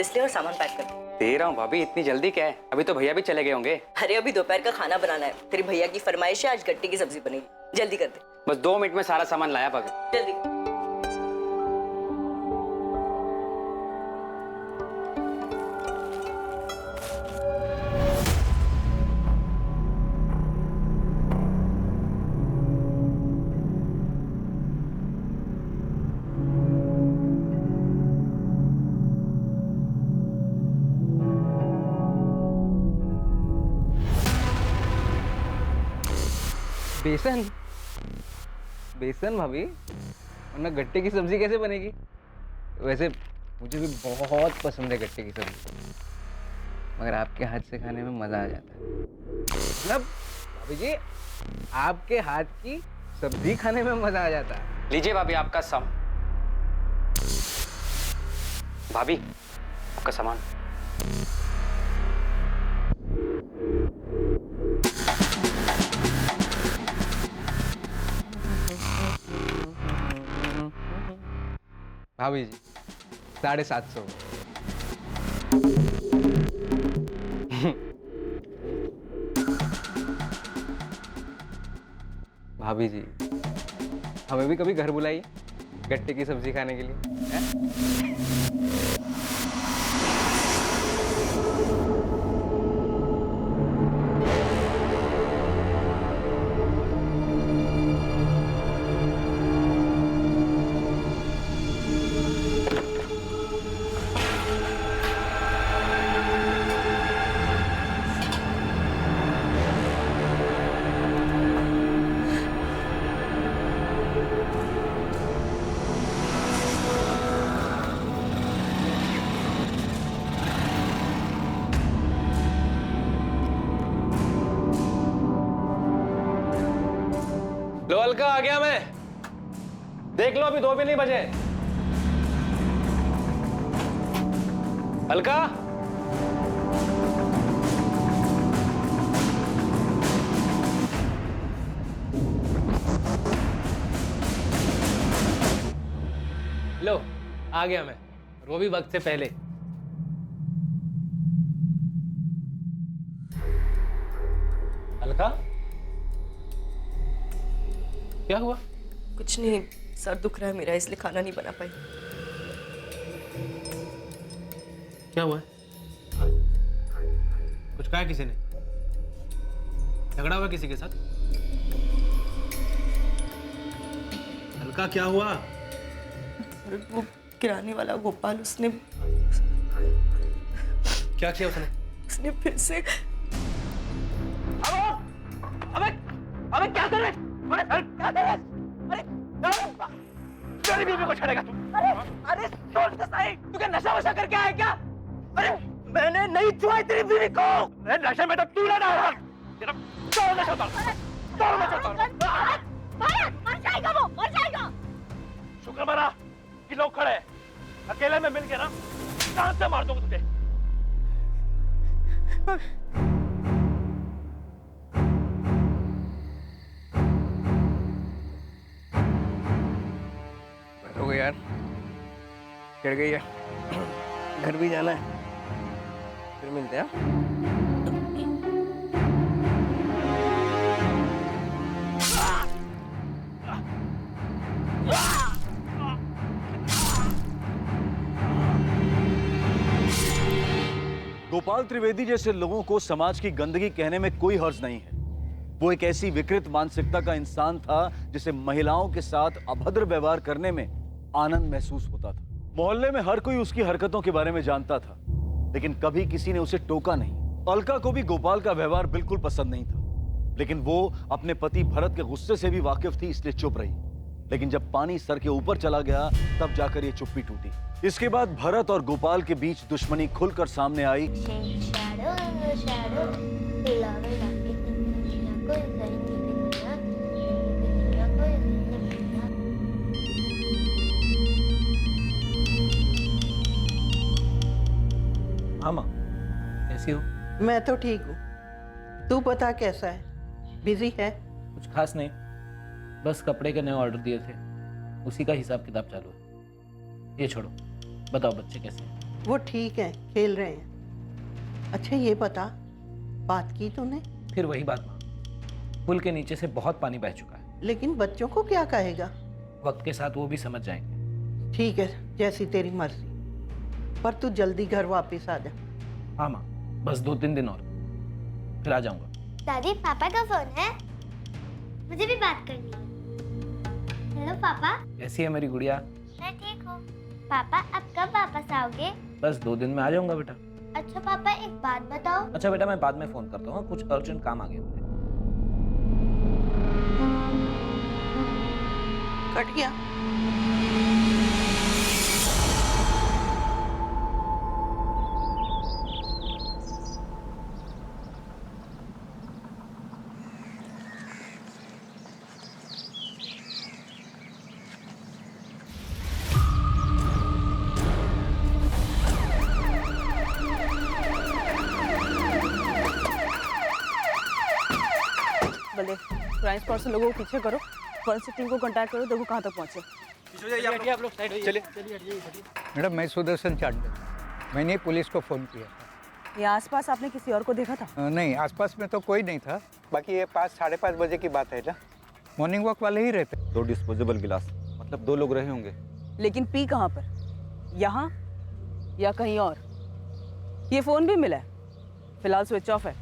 List ले और सामान पैक कर। दे रहा हूँ भाभी, इतनी जल्दी क्या है? अभी तो भैया भी चले गए होंगे। अरे अभी दोपहर का खाना बनाना है। तेरे भैया की फरमाइश है, आज गट्टे की सब्जी बनेगी, जल्दी कर दे। बस 2 मिनट में सारा सामान लाया भाभी। जल्दी। बेसन? बेसन भाभी, वरना गट्टे की सब्जी कैसे बनेगी? वैसे मुझे भी बहुत पसंद है गट्टे की सब्जी, मगर आपके हाथ से खाने में मजा आ जाता है। मतलब भाभी जी, आपके हाथ की सब्जी खाने में मजा आ जाता है। लीजिए भाभी आपका भाभी आपका सामान। भाभी जी 750। भाभी जी, हमें भी कभी घर बुलाइए गट्टे की सब्जी खाने के लिए, हैं? लो अलका, आ गया मैं। देख लो, अभी 2 भी नहीं बजे। अलका, लो आ गया मैं, और वो भी वक्त से पहले। अलका, क्या हुआ? कुछ नहीं, सर दुख रहा है मेरा, इसलिए खाना नहीं बना पाई। क्या हुआ है? कुछ कहा है किसी ने? झगड़ा हुआ किसी के साथ? अलका, क्या हुआ? और वो किराने वाला गोपाल, उसने क्या किया उसने फिर से। अबे अबे क्या कर रहे? अरे क्या कर रहे? अरे मेरी बीवी को छेड़ेगा तू? अरे सोच तो सही, तू क्या नशा वशा करके आया क्या? अरे मैंने नहीं छुआ तेरी बीवी को। अरे नशे में तो तू ना डाला। तेरा क्या नशा उतार? मर जाएगा वो, मर जाएगा। शुक्र मना कि लोग खड़े हैं। अकेले में मिल के ना जान से मार दूंगा तुझे। हो गया यार, चढ़ गई है, घर भी जाना है, फिर मिलते हैं। गोपाल त्रिवेदी जैसे लोगों को समाज की गंदगी कहने में कोई हर्ज नहीं है। वो एक ऐसी विकृत मानसिकता का इंसान था जिसे महिलाओं के साथ अभद्र व्यवहार करने में आनंद महसूस होता था। मोहल्ले में हर कोई उसकी हरकतों के बारे में जानता था, लेकिन कभी किसी ने उसे टोका नहीं। अलका को भी गोपाल का व्यवहार बिल्कुल पसंद नहीं था, लेकिन वो अपने पति भरत के गुस्से से भी वाकिफ थी, इसलिए चुप रही। लेकिन जब पानी सर के ऊपर चला गया तब जाकर ये चुप्पी टूटी। इसके बाद भरत और गोपाल के बीच दुश्मनी खुलकर सामने आई। हाँ माँ, कैसी हो? मैं तो ठीक हूँ, तू बता कैसा है? बिजी है? कुछ खास नहीं, बस कपड़े के नए ऑर्डर दिए थे, उसी का हिसाब किताब चालू है। ये छोड़ो, बताओ बच्चे कैसे हैं? वो ठीक है, खेल रहे हैं। अच्छा ये बता, बात की तूने? फिर वही बात माँ, पुल के नीचे से बहुत पानी बह चुका है। लेकिन बच्चों को क्या कहेगा? वक्त के साथ वो भी समझ जाएंगे। ठीक है, जैसी तेरी मर्जी, पर तू जल्दी घर वापस आ जा। हाँ माँ, बस 2-3 दिन और, फिर आ जाऊंगा। दादी पापा का फोन है, मुझे भी बात करनी है। हेलो पापा। कैसी है मेरी गुड़िया? मैं ठीक हूँ। पापा अब कब वापस आओगे? बस 2 दिन में आ जाऊंगा बेटा। अच्छा पापा एक बात बताओ। अच्छा बेटा, मैं बाद में फोन करता हूँ, कुछ अर्जेंट काम आ गया मुझे। कट गया। बल्देव, क्राइम स्पॉट से लोगों को पीछे करो, फॉरेंसिक टीम को कांटेक्ट करो, देखो कहाँ तक पहुँचे। मैडम मैं सुदर्शन चांडे, मैंने पुलिस को फ़ोन किया था। यहाँ आसपास आपने किसी और को देखा था? नहीं, आसपास में तो कोई नहीं था। बाकी ये 5-5:30 बजे की बात है ना, मॉर्निंग वॉक वाले ही रहते। 2 डिस्पोजेबल गिलास, मतलब 2 लोग रहे होंगे। लेकिन पी कहाँ पर? यहाँ या कहीं और? ये फ़ोन भी मिला है, फिलहाल स्विच ऑफ है,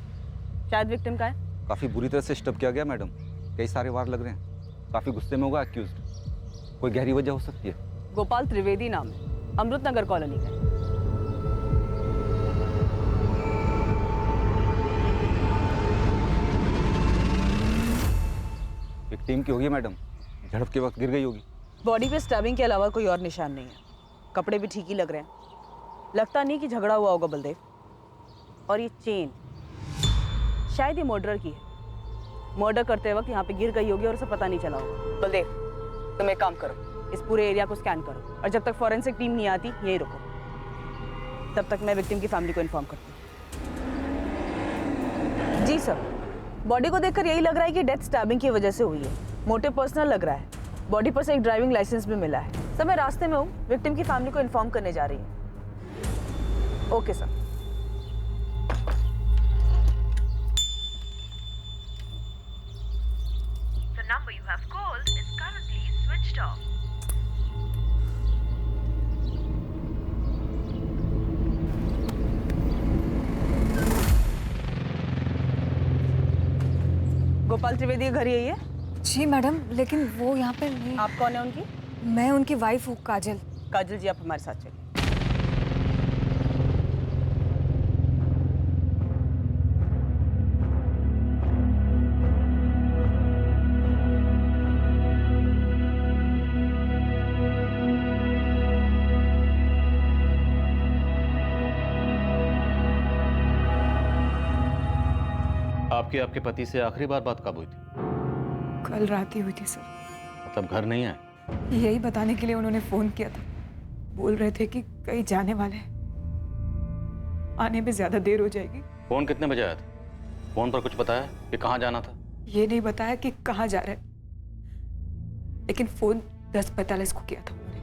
शायद विक्टिम का है। काफी बुरी तरह से स्टब किया गया मैडम, कई सारे वार लग रहे हैं। काफी गुस्से में होगा एक्यूज्ड, कोई गहरी वजह हो सकती है। गोपाल त्रिवेदी नाम है, अमृत नगर कॉलोनी का है। विक्टिम की होगी मैडम, झड़प के वक्त गिर गई होगी। बॉडी पे स्टैबिंग के अलावा कोई और निशान नहीं है, कपड़े भी ठीक ही लग रहे हैं, लगता नहीं कि झगड़ा हुआ होगा बलदेव। और ये चेन शायद ये मर्डर की है, मर्डर करते वक्त यहाँ पे गिर गई होगी और उसे पता नहीं चला होगा। बलदेव तुम एक काम करो, इस पूरे एरिया को स्कैन करो और जब तक फॉरेंसिक टीम नहीं आती यहीं रुको, तब तक मैं विक्टिम की फैमिली को इन्फॉर्म करती हूँ। जी सर, बॉडी को देखकर यही लग रहा है कि डेथ स्टैबिंग की वजह से हुई है, मोटिव पर्सनल लग रहा है, बॉडी पर से एक ड्राइविंग लाइसेंस भी मिला है। सर मैं रास्ते में हूँ, विक्टिम की फैमिली को इन्फॉर्म करने जा रही हूँ। Okay sir. The number you have called is currently switched off. Gopal Trivedi का घर यही है? जी मैडम, लेकिन वो यहाँ पे नहीं। आप कौन है उनकी? मैं उनकी वाइफ हूँ, काजल। काजल जी आप हमारे साथ चलिए। आपकी आपके पति से आखिरी बार बात कब हुई थी? कल रात ही हुई थी सर। मतलब घर नहीं आए? यही बताने के लिए उन्होंने फोन किया था, बोल रहे थे कि कहीं जाने वाले हैं, आने में ज्यादा देर हो जाएगी। फोन कितने बजे आया था? फोन पर कुछ बताया कि कहाँ जाना था? ये नहीं बताया कि कहाँ जा रहे, लेकिन फोन 10:45 को किया था उन्होंने।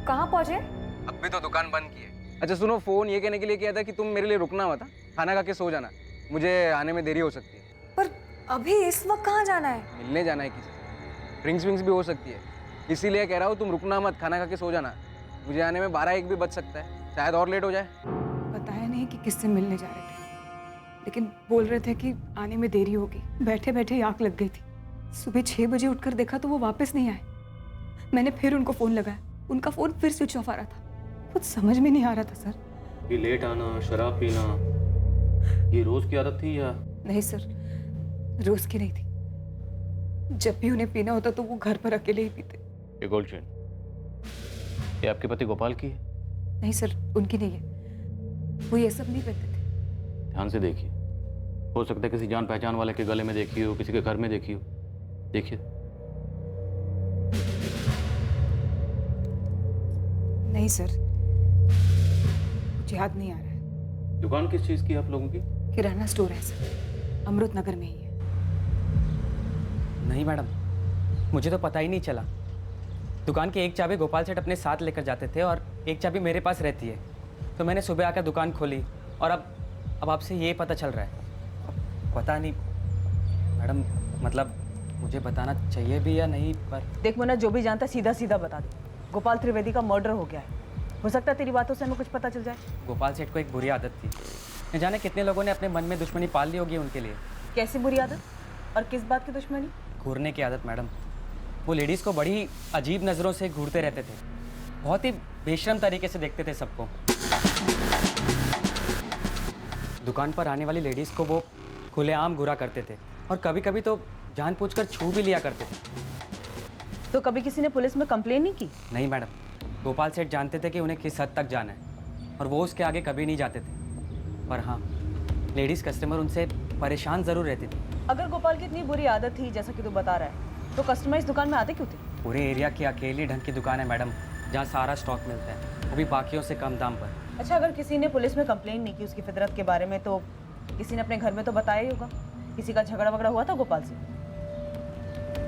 कहाँ पहुंचे? अब भी तो दुकान बंद की है। अच्छा सुनो, फोन ये कहने के लिए किया था कि तुम मेरे लिए रुकना मत, खाना खा के सो जाना, मुझे आने में देरी हो सकती है। पर अभी इस वक्त कहाँ जाना है? मिलने जाना है किसी से, ड्रिंक्स विंक्स भी हो सकती है, इसीलिए कह रहा हूँ तुम रुकना मत, खाना खा के सो जाना, मुझे आने में 12-1 भी बच सकता है, शायद और लेट हो जाए। बताया नहीं कि किससे मिलने जा रहे थे, लेकिन बोल रहे थे कि आने में देरी होगी। बैठे बैठे आँख लग गई थी, सुबह 6 बजे उठकर देखा तो वो वापस नहीं आए। मैंने फिर उनको फोन लगाया, उनका फोन फिर स्विच ऑफ आ रहा था। कुछ समझ में नहीं आ रहा था सर। ये लेट आना, शराब पीना, ये रोज की आदत थी या? नहीं सर, रोज की नहीं थी, जब भी उन्हें पीना होता तो वो घर पर अकेले ही पीते। ये गोल्ड चेन, ये आपके पति गोपाल की है? नहीं सर, उनकी नहीं है, वो ये सब नहीं पहनते थे। ध्यान से देखिए, हो सकता है किसी जान पहचान वाले के गले में देखी हो, किसी के घर में देखी हो, देखिए। नहीं सर, मुझे याद नहीं आ रहा है। दुकान किस चीज की है आप लोगों की? किराना स्टोर है सर, अमृत नगर में ही है। नहीं मैडम, मुझे तो पता ही नहीं चला। दुकान की एक चाबी गोपाल सेठ अपने साथ लेकर जाते थे और एक चाबी मेरे पास रहती है, तो मैंने सुबह आकर दुकान खोली और अब आपसे ये पता चल रहा है। पता नहीं मैडम, मतलब मुझे बताना चाहिए भी या नहीं, पर देख मुन्ना, जो भी जानता है सीधा सीधा बता दे। गोपाल त्रिवेदी का मर्डर हो गया है। हो सकता है तेरी बातों से हमें कुछ पता चल जाए। गोपाल सेठ को एक बुरी आदत थी, न जाने कितने लोगों ने अपने मन में दुश्मनी पाल ली होगी उनके लिए। कैसी बुरी आदत और किस बात की दुश्मनी? घूरने की आदत मैडम। वो लेडीज़ को बड़ी अजीब नज़रों से घूरते रहते थे, बहुत ही बेशर्म तरीके से देखते थे सबको। दुकान पर आने वाली लेडीज़ को वो खुलेआम घूरा करते थे और कभी कभी तो जानबूझकर छू भी लिया करते थे। तो कभी किसी ने पुलिस में कंप्लेन नहीं की? नहीं मैडम, गोपाल सेठ जानते थे कि उन्हें किस हद तक जाना है और वो उसके आगे कभी नहीं जाते थे। पर हाँ, लेडीज़ कस्टमर उनसे परेशान ज़रूर रहती थी। अगर गोपाल की इतनी बुरी आदत थी जैसा कि तू बता रहा है, तो कस्टमर इस दुकान में आते क्यों थे? पूरे एरिया की अकेली ढंग की दुकान है मैडम, जहाँ सारा स्टॉक मिलता है, वो भी बाकियों से कम दाम पर। अच्छा, अगर किसी ने पुलिस में कंप्लेन नहीं की उसकी फितरत के बारे में, तो किसी ने अपने घर में तो बताया ही होगा। किसी का झगड़ा वगड़ा हुआ था गोपाल से?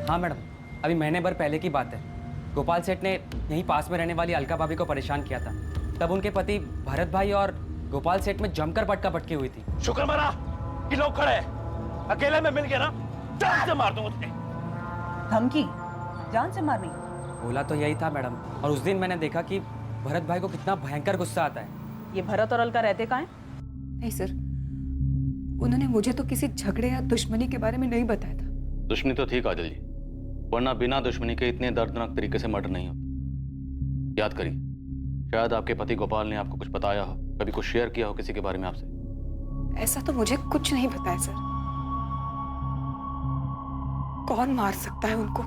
हाँ मैडम, अभी महीने भर पहले की बात है। गोपाल सेठ ने यहीं पास में रहने वाली अलका भाभी को परेशान किया था। तब उनके पति भरत भाई और गोपाल सेठ में जमकर पटका पटकी हुई थी। शुक्र मना कि लोग खड़े हैं। अकेले में मिल गया ना, जान से मार दूंगा तुझे। धमकी? जान से मारनी? बोला तो यही था मैडम, और उस दिन मैंने देखा कि भरत भाई को कितना भयंकर गुस्सा आता है। ये भरत और अलका रहते कहाँ हैं? नहीं सर, उन्होंने मुझे तो किसी झगड़े या दुश्मनी के बारे में नहीं बताया था। दुश्मनी तो थी काजल जी, वरना बिना दुश्मनी के इतने दर्दनाक तरीके से मर्डर नहीं होता। याद करिए, शायद आपके पति गोपाल ने आपको कुछ बताया हो, कभी कुछ शेयर किया हो किसी के बारे में आपसे। ऐसा तो मुझे कुछ नहीं बताया सर। कौन मार सकता है उनको?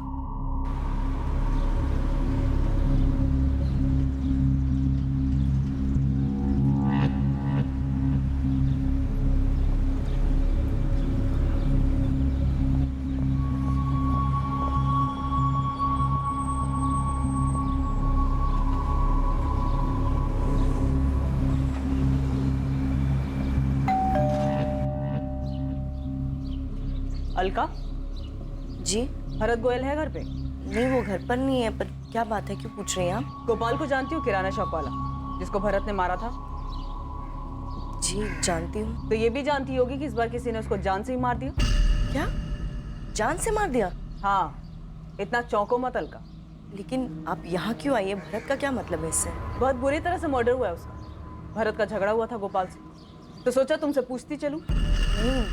अलका जी? भरत गोयल है घर पे? नहीं, वो घर पर नहीं है। पर क्या बात है, क्यों पूछ रही हैं आप? गोपाल को जानती हो, किराना शॉप वाला जिसको भरत ने मारा था? जी जानती हूँ। तो ये भी जानती होगी कि इस बार किसी ने उसको जान से ही मार दिया। क्या? जान से मार दिया? हाँ, इतना चौंको मत अलका। लेकिन आप यहाँ क्यों आई है? भरत का क्या मतलब है इससे? बहुत बुरी तरह से मर्डर हुआ है उसका। भरत का झगड़ा हुआ था गोपाल से, तो सोचा तुमसे पूछती चलूं। नहीं,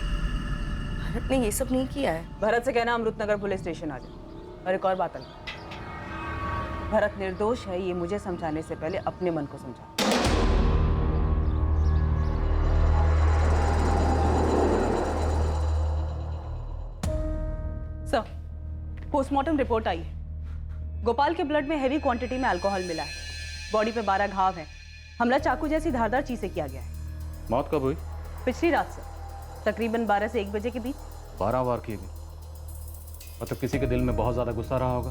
भरत ने ये सब नहीं किया है। भरत से कहना अमृतनगर पुलिस स्टेशन आ जाए। और एक और बात अलका, भरत निर्दोष है, ये मुझे समझाने से पहले अपने मन को समझा। सर, पोस्टमार्टम रिपोर्ट आई है। गोपाल के ब्लड में हैवी क्वांटिटी में अल्कोहल मिला है। बॉडी पे 12 घाव हैं। हमला चाकू जैसी धारदार चीज से किया गया है। मौत कब हुई? पिछली रात से, तकरीबन 12 से 1 बजे के बीच। 12 वार किए गए। मतलब किसी के दिल में बहुत ज्यादा गुस्सा रहा होगा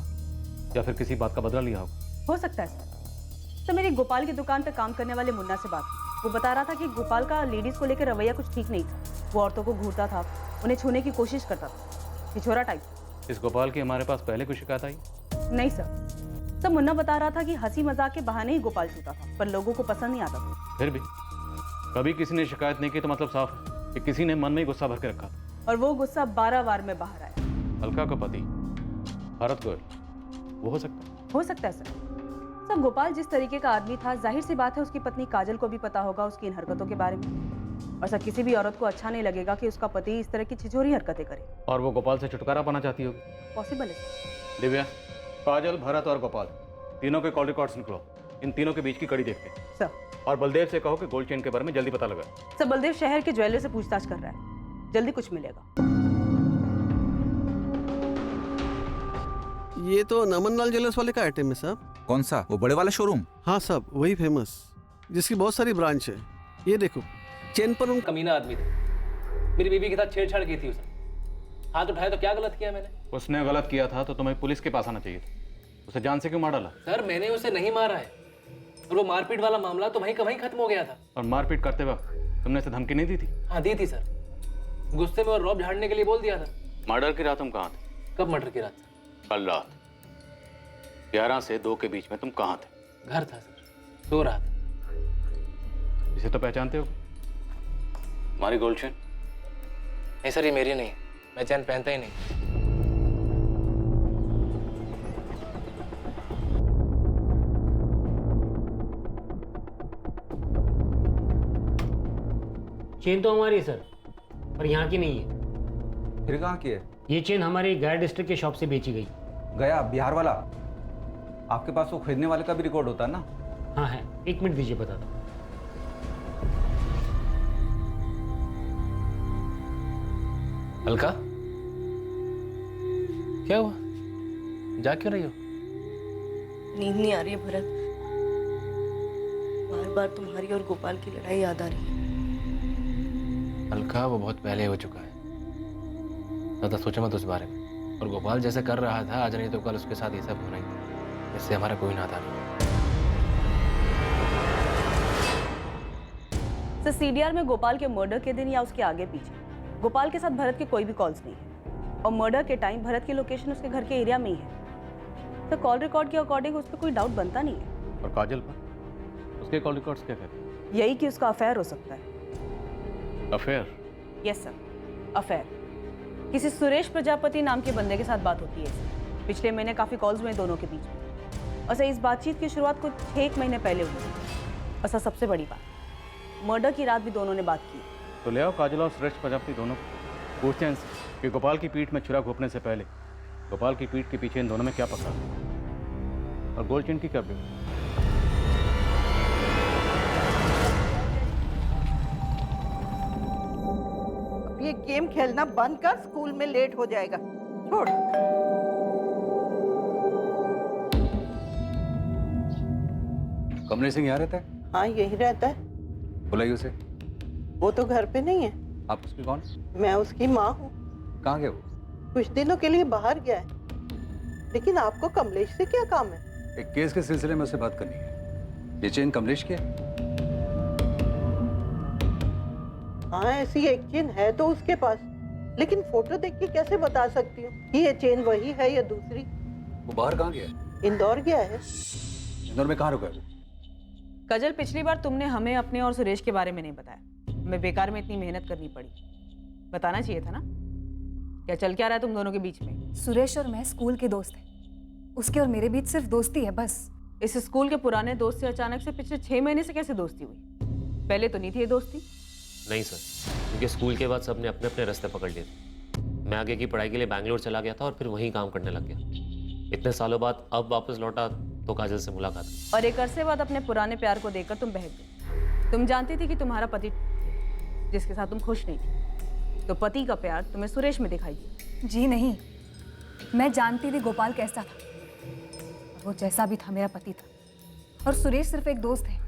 या फिर किसी बात का बदला लिया होगा। हो सकता है सर। तो मेरी गोपाल की दुकान पे काम करने वाले मुन्ना से बात हुई। वो बता रहा था कि गोपाल का लेडीज को लेकर रवैया कुछ ठीक नहीं था। वो औरतों को घूरता था, उन्हें छूने की कोशिश करता था, छिछोरा टाइप। इस गोपाल की हमारे पास पहले कोई शिकायत आई? नहीं सर, मुन्ना बता रहा था कि हंसी मजाक के बहाने ही गोपाल छूता था, पर लोगों को पसंद नहीं आता था। फिर भी कभी किसी ने शिकायत नहीं की तो मतलब साफ है कि किसी ने मन में ही गुस्सा भर के रखा था। और वो गुस्सा 12 वार में बाहर आया। अलका का पति भरत गोयल, वो हो सकता है? हो सकता है सर। गोपाल जिस तरीके का आदमी था, जाहिर सी बात है उसकी पत्नी काजल को भी पता होगा उसकी इन हरकतों के बारे में। और सर, किसी भी औरत को अच्छा नहीं लगेगा कि उसका पति इस तरह की छिछोरी हरकतें करे। और वो गोपाल से छुटकारा पाना चाहती होगी। पॉसिबल है सर। दिव्या, काजल, भरत और गोपाल तीनों के कॉल रिकॉर्ड्स निकलो। इन तीनों के बीच की कड़ी देखते हैं सर। और बलदेव से कहो कि गोल्ड चेन के बारे में जल्दी पता लगा। सर, बलदेव शहर के ज्वेलर से पूछताछ कर रहा है, जल्दी कुछ मिलेगा। ये तो नमन लाल ज्वेलर्स वाले का आइटम है साहब। कौन सा? वो बड़े वाला शोरूम? हाँ साहब, वही फेमस, जिसकी बहुत सारी ब्रांच है। ये देखो, चेन पर उन कमीना आदमी था। मेरी बीवी के साथ छेड़छाड़ की थी उसने। हाथ उठाया तो क्या गलत किया मैंने? उसने गलत किया था तो तुम्हें पुलिस के पास आना चाहिए था। उसे जान से क्यों मार डाला? सर, मैंने उसे नहीं मारा है, और वो मारपीट वाला मामला तो वहीं का वहीं खत्म हो गया था। और मारपीट करते वक्त तुमने उसे धमकी नहीं दी थी? हाँ दी थी सर, गुस्से में और रौब झाड़ने के लिए बोल दिया था। मर्डर की रात तुम कहाँ थे? कब मर्डर की रात? कल रात 11 से 2 के बीच में तुम कहाँ थे? घर था सर। सो रहा था। इसे तो पहचानते हो? हमारी गोल्ड चेन? नहीं सर, ये मेरी नहीं है, मैं चैन पहनता ही नहीं। चेन तो हमारी है सर, पर यहाँ की नहीं है। फिर कहाँ की है? ये चेन हमारी गया डिस्ट्रिक्ट के शॉप से बेची गई। गया बिहार वाला? आपके पास वो खरीदने वाले का भी रिकॉर्ड होता है ना? हाँ है, 1 मिनट दीजिए बता दो। अलका, क्या हुआ? जा क्यों रही हो? नींद नहीं आ रही है भरत। बार बार तुम्हारी और गोपाल की लड़ाई याद आ रही है। अलका, वो बहुत पहले हो चुका है, ज़्यादा सोचो मत उस बारे में। और गोपाल जैसे कर रहा था आज नहीं तो कल उसके साथ ये सब होना ही था। इससे हमारा कोई नाता नहीं। सर, सीडीआर में गोपाल के मर्डर के दिन या उसके आगे पीछे गोपाल के साथ भरत के कोई भी कॉल्स नहीं है, और मर्डर के टाइम भरत की लोकेशन उसके घर के एरिया में ही है। तो कॉल रिकॉर्ड के अकॉर्डिंग उस पर कोई डाउट बनता नहीं है। और काजल पर? उसके कॉल रिकॉर्ड्स क्या कहते हैं? यही कि उसका अफेयर हो सकता है। अफेयर? Yes sir, affair. किसी सुरेश प्रजापति नाम के बंदे के साथ बात होती है इसकी। पिछले महीने काफ़ी कॉल्स हुए दोनों के बीच में, और सर इस बातचीत की शुरुआत कुछ 1 महीने पहले हुई। और सर सबसे बड़ी बात, मर्डर की रात भी दोनों ने बात की। तो ले आओ काजल और सुरेश प्रजापति दोनों को, पूछते हैं इनसे कि गोपाल की पीठ में छुरा घोंपने से पहले गोपाल की पीठ के पीछे इन दोनों में क्या पकड़ा, और गोल्ड चेन की क्या अपडेट? अब ये गेम खेलना बंद कर, स्कूल में लेट हो जाएगा। छोड़। कमलेश सिंह यहाँ रहता है? हाँ, यही रहता है। बुलाइए उसे। वो तो घर पे नहीं है। आप उसकी कौन? मैं उसकी माँ हूँ। कहाँ गया वो? कुछ दिनों के लिए बाहर गया है। लेकिन आपको कमलेश से क्या काम है? एक केस के सिलसिले में उससे बात करनी है। ये चेन कमलेश की है? हाँ, ऐसी एक चेन है तो उसके पास, लेकिन फोटो देख के कैसे बता सकती हूँ कि ये चेन वही है या दूसरी? वो बाहर कहाँ गया? इंदौर गया है। इंदौर में कहाँ रुका है वो? कजल, पिछली बार तुमने हमें अपने और सुरेश के बारे में नहीं बताया। हमें बेकार में इतनी मेहनत करनी पड़ी। बताना चाहिए था ना। क्या चल क्या रहा है तुम दोनों के बीच में? सुरेश और मैं स्कूल के दोस्त हैं। उसके और मेरे बीच सिर्फ दोस्ती है बस। इस स्कूल के पुराने दोस्त से अचानक से पिछले 6 महीने से कैसे दोस्ती हुई? पहले तो नहीं थी ये दोस्ती। नहीं सर, क्योंकि स्कूल के बाद सबने अपने अपने रास्ते पकड़ लिए थे। मैं आगे की पढ़ाई के लिए बैंगलोर चला गया था और फिर वहीं काम करने लग गया। इतने सालों बाद अब वापस लौटा तो काजल से मुलाकात। और एक अरसे बाद अपने पुराने प्यार को देखकर तुम बहक गई। तुम जानती थी कि तुम्हारा पति जिसके साथ तुम खुश नहीं थी, तो पति का प्यार तुम्हें सुरेश में दिखाई दिया। जी नहीं, मैं जानती थी गोपाल कैसा था, और वो जैसा भी था मेरा पति था। और सुरेश सिर्फ एक दोस्त है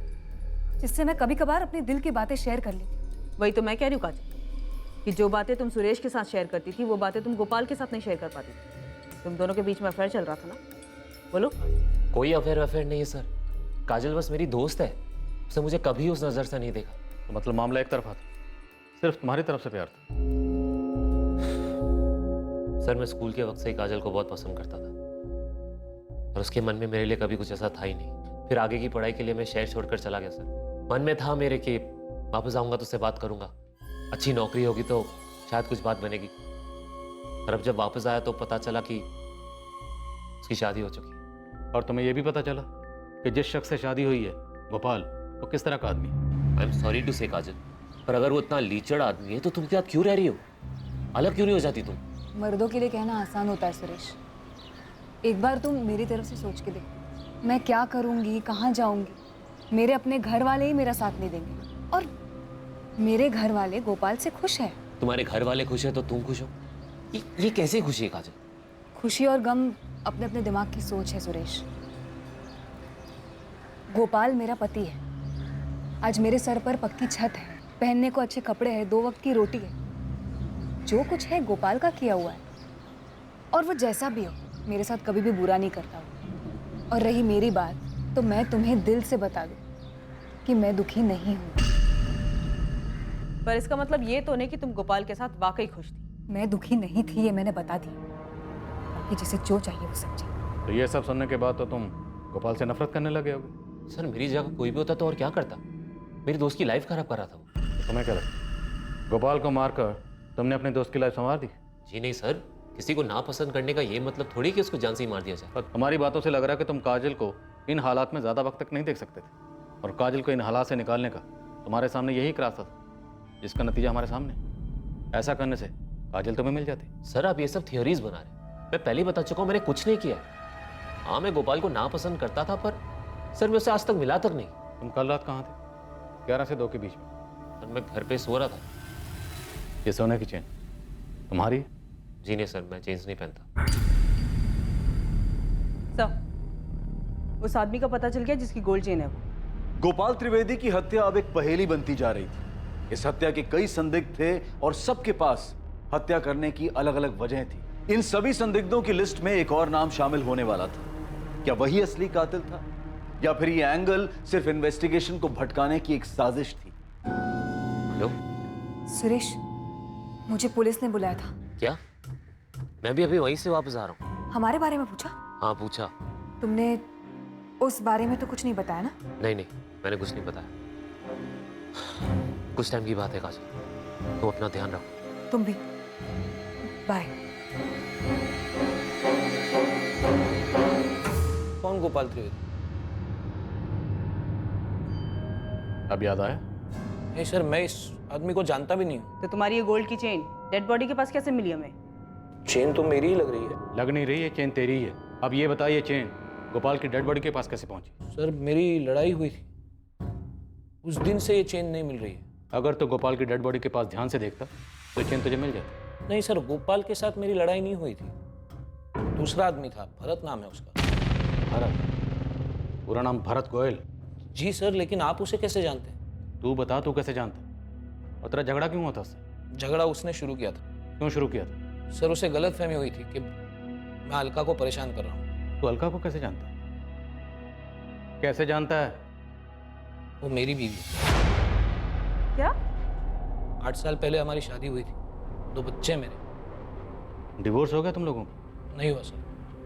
जिससे मैं कभी कभार अपने दिल की बातें शेयर कर लेती। वही तो मैं कह रही हूँ काजल, कि जो बातें तुम सुरेश के साथ शेयर करती थी वो बातें तुम गोपाल के साथ नहीं शेयर कर पाती थी। तुम दोनों के बीच में अफेयर चल रहा था ना? बोलो। कोई अफेयर नहीं है सर, काजल बस मेरी दोस्त है। उसे मुझे कभी उस नज़र से नहीं देखा। तो मतलब मामला एक तरफा था, सिर्फ तुम्हारी तरफ से प्यार था? सर, मैं स्कूल के वक्त से ही काजल को बहुत पसंद करता था, और उसके मन में मेरे लिए कभी कुछ ऐसा था ही नहीं। फिर आगे की पढ़ाई के लिए मैं शहर छोड़कर चला गया सर। मन में था मेरे कि वापस आऊँगा तो उससे बात करूँगा, अच्छी नौकरी होगी तो शायद कुछ बात बनेगी। और अब जब वापस आया तो पता चला कि उसकी शादी हो चुकी। और तुम्हें यह भी पता चला कि जिस शख्स से शादी हुई है गोपाल, वो किस तरह का आदमी है? आई एम सॉरी टू से काजल, पर अगर वो इतना लीचड़ आदमी है तो तुम क्या क्यों रह रही हो? अलग क्यों नहीं हो जाती तुम? मर्दों के लिए कहना आसान होता है सुरेश। एक बार तुम मेरी तरफ से सोच के देखो, मैं क्या करूँगी, कहाँ जाऊँगी। मेरे अपने घर वाले ही मेरा साथ नहीं देंगे, और मेरे घर वाले गोपाल से खुश है। तुम्हारे घर वाले खुश है तो तुम खुश हो? ये कैसे खुशी है काजल? खुशी और गम अपने अपने दिमाग की सोच है सुरेश। गोपाल मेरा पति है। आज मेरे सर पर पक्की छत है, पहनने को अच्छे कपड़े हैं, 2 वक्त की रोटी है। जो कुछ है गोपाल का किया हुआ है, और वो जैसा भी हो मेरे साथ कभी भी बुरा नहीं करता वो। और रही मेरी बात, तो मैं तुम्हें दिल से बता दूं कि मैं दुखी नहीं हूँ। पर इसका मतलब ये तो नहीं कि तुम गोपाल के साथ वाकई खुश थी। मैं दुखी नहीं थी, ये मैंने बता दी। बाकी जिसे जो चाहिए वो समझे। तो ये सब सुनने के बाद तो तुम गोपाल से नफरत करने लगे होगे? सर मेरी जगह कोई भी होता तो और क्या करता? मेरी दोस्त की लाइफ खराब कर रहा था वो। तुम्हें क्या लगता गोपाल को मारकर तुमने अपने दोस्त की लाइफ संवार दी? जी नहीं सर, किसी को नापसंद करने का ये मतलब थोड़ी कि उसको जान से ही मार दिया जाए। पर तुम्हारी बातों से लग रहा है कि तुम काजल को इन हालात में ज़्यादा वक्त तक नहीं देख सकते थे, और काजल को इन हालात से निकालने का तुम्हारे सामने यही एक रास्ता था, जिसका नतीजा हमारे सामने। ऐसा करने से काजल तुम्हें मिल जाती। सर आप ये सब थियोरीज बना रहे हैं। मैं पहले ही बता चुका हूँ, मैंने कुछ नहीं किया। हाँ मैं गोपाल को नापसंद करता था, पर सर मैं उसे आज तक मिला तक नहीं। तुम कल रात कहाँ थे? 11 से 2 के बीच में। सर मैं घर पे सो रहा था। ये सोने की चेन तुम्हारी? जी नहीं सर, मैं चेन्स नहीं पहनता। सर, उस आदमी का पता चल गया जिसकी गोल्ड चेन है वो। गोपाल त्रिवेदी की हत्या अब एक पहेली बनती जा रही थी। इस हत्या के कई संदिग्ध थे और सबके पास हत्या करने की अलग अलग वजह थी। इन सभी संदिग्धों की लिस्ट में एक और नाम शामिल होने वाला था। क्या वही असली कातिल था, या फिर ये एंगल सिर्फ इन्वेस्टिगेशन को भटकाने की एक साजिश थी? हेलो सुरेश, मुझे पुलिस ने बुलाया था। क्या? मैं भी अभी वहीं से वापस आ रहा हूँ। हमारे बारे में पूछा? हाँ पूछा। तुमने उस बारे में तो कुछ नहीं बताया ना? नहीं नहीं, मैंने कुछ नहीं बताया। कुछ टाइम की बात है काजल, तुम अपना ध्यान रखो। तुम भी। बाय। कौन गोपाल त्रिवेदी? अब याद आया? नहीं सर, मैं इस आदमी को जानता भी नहीं हूँ। तो तुम्हारी ये गोल्ड की चेन डेड बॉडी के पास कैसे मिली हमें? चेन तो मेरी ही लग रही है। लग नहीं रही है, चेन तेरी ही है। अब ये बताइए चेन गोपाल की डेड बॉडी के पास कैसे पहुंची? सर मेरी लड़ाई हुई थी, उस दिन से ये चेन नहीं मिल रही है। अगर तो गोपाल की डेड बॉडी के पास ध्यान से देखता तो चेन तुझे मिल जाती। नहीं सर, गोपाल के साथ मेरी लड़ाई नहीं हुई थी। दूसरा आदमी था, भरत नाम है उसका। भरत? पूरा नाम भरत गोयल? जी सर, लेकिन आप उसे कैसे जानते हैं? तू बता, तू कैसे जानता? और तेरा झगड़ा क्यों होता उससे? झगड़ा उसने शुरू किया था। क्यों शुरू किया था? सर उसे गलतफहमी हुई थी कि मैं अलका को परेशान कर रहा हूँ। तू अलका को कैसे जानता है? कैसे जानता है? वो मेरी बीवी है। क्या? 8 साल पहले हमारी शादी हुई थी, 2 बच्चे मेरे। डिवोर्स हो गया तुम लोगों का? नहीं हुआ सर,